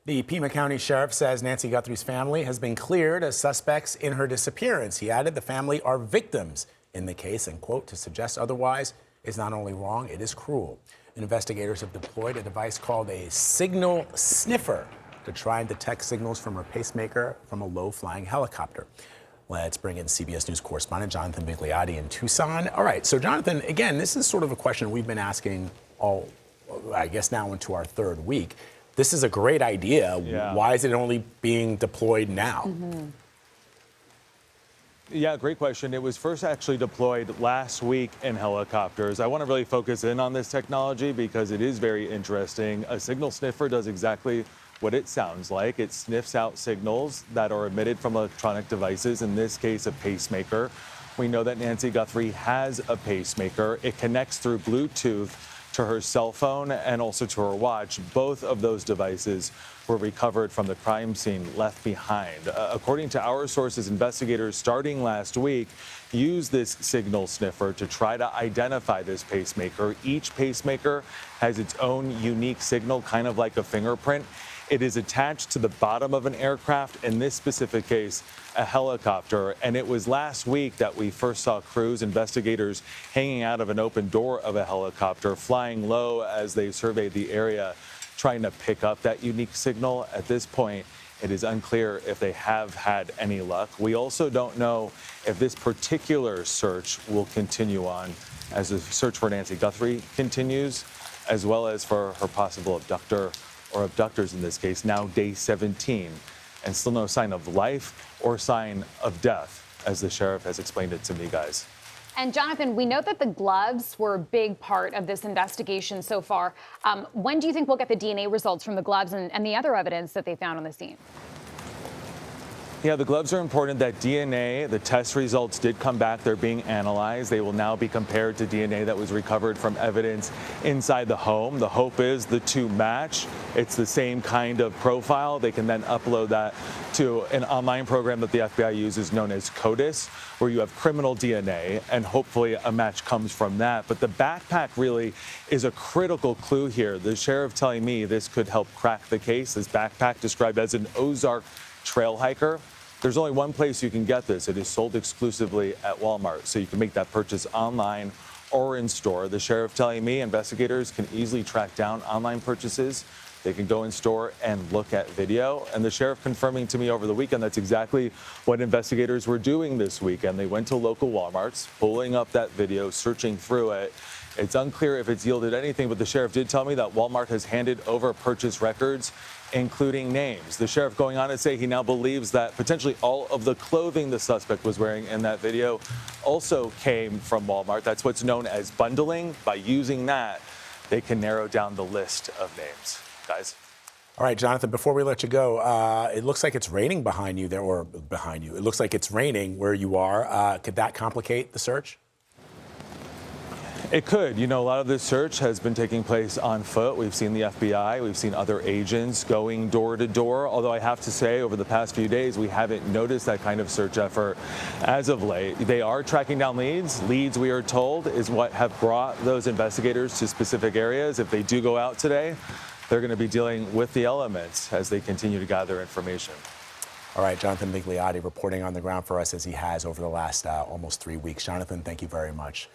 The Pima County Sheriff says Nancy Guthrie's family has been cleared as suspects in her disappearance. He added the family are victims in the case and, quote, to suggest otherwise is not only wrong, it is cruel. Investigators have deployed a device called a signal sniffer to try and detect signals from her pacemaker from a low-flying helicopter. Let's bring in CBS News correspondent Jonathan Vigliotti in Tucson. All right, so Jonathan, again, this is sort of a question we've been asking all, I guess now into our third week. This is a great idea. Yeah. Why is it only being deployed now? Yeah, great question. It was first actually deployed last week in helicopters. I want to really focus in on this technology because it is very interesting. A signal sniffer does exactly what it sounds like. It sniffs out signals that are emitted from electronic devices, in this case, a pacemaker. We know that Nancy Guthrie has a pacemaker. It connects through Bluetooth to her cell phone and also to her watch. Both of those devices were recovered from the crime scene left behind. According to our sources, investigators starting last week used this signal sniffer to try to identify this pacemaker. Each pacemaker has its own unique signal, kind of like a fingerprint. It is attached to the bottom of an aircraft, in this specific case, a helicopter. And it was last week that we first saw crews, investigators, hanging out of an open door of a helicopter, flying low as they surveyed the area, trying to pick up that unique signal. At this point, it is unclear if they have had any luck. We also don't know if this particular search will continue on as the search for Nancy Guthrie continues, as well as for her possible abductor, or abductors in this case, now day 17, and still no sign of life or sign of death, as the sheriff has explained it to me, guys. And Jonathan, we know that the gloves were a big part of this investigation so far. When do you think we'll get the DNA results from the gloves and the other evidence that they found on the scene? Yeah, the gloves are important. That DNA, the test results did come back. They're being analyzed. They will now be compared to DNA that was recovered from evidence inside the home. The hope is the two match. It's the same kind of profile. They can then upload that to an online program that the FBI uses known as CODIS, where you have criminal DNA, and hopefully a match comes from that. But the backpack really is a critical clue here. The sheriff telling me this could help crack the case. This backpack, described as an Ozark trail hiker. There's only one place you can get this. It is sold exclusively at Walmart, so you can make that purchase online or in store. The sheriff telling me investigators can easily track down online purchases. They can go in store and look at video. And the sheriff confirming to me over the weekend that's exactly what investigators were doing this weekend. They went to local Walmarts, pulling up that video, searching through it. It's unclear if it's yielded anything, but the sheriff did tell me that Walmart has handed over purchase records, including names. The sheriff going on to say he now believes that potentially all of the clothing the suspect was wearing in that video also came from Walmart. That's what's known as bundling. By using that, they can narrow down the list of names. Guys. All right, Jonathan, before we let you go, it looks like it's raining behind you there, or behind you. It looks like it's raining where you are. Could that complicate the search? It could. You know, a lot of this search has been taking place on foot. We've seen the FBI. We've seen other agents going door to door. Although I have to say, over the past few days, we haven't noticed that kind of search effort as of late. They are tracking down leads. Leads, we are told, is what have brought those investigators to specific areas. If they do go out today, they're going to be dealing with the elements as they continue to gather information. All right, Jonathan Vigliotti reporting on the ground for us as he has over the last almost 3 weeks. Jonathan, thank you very much.